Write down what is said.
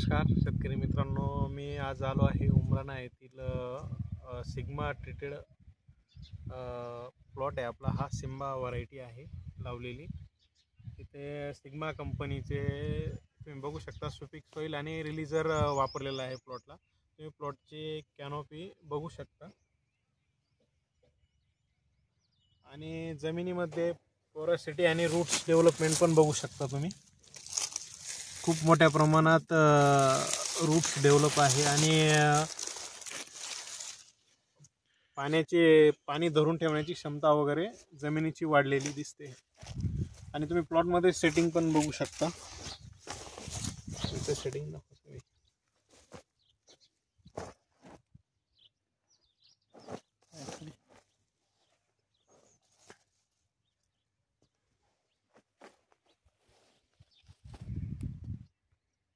नमस्कार शेतकरी मित्रांनो, मी आज आलो आहे उमराणा येथील सिग्मा ट्रीटेड प्लॉट आहे आपला। हा सिम्बा व्हरायटी आहे लावलेली। इथे सिग्मा कंपनीचे तुम्ही बघू शकता सुपीक सॉइल आणि रिलीजर वापरलेला आहे प्लॉटला। तुम्ही प्लॉटची कॅनोपी बघू शकता आणि जमिनीमध्ये पोरॉसिटी आणि रूट्स डेव्हलपमेंट पण बघू शकता तुम्ही। खूप मोठ्या प्रमाणात रूट्स डेव्हलप आहे आणि पाणी धरून ठेवण्याची क्षमता वगैरे जमिनीची वाढलेली दिसते। आणि तुम्ही प्लॉटमध्ये सेटिंग पण बघू शकता। इथे सेटिंग दाखवतो।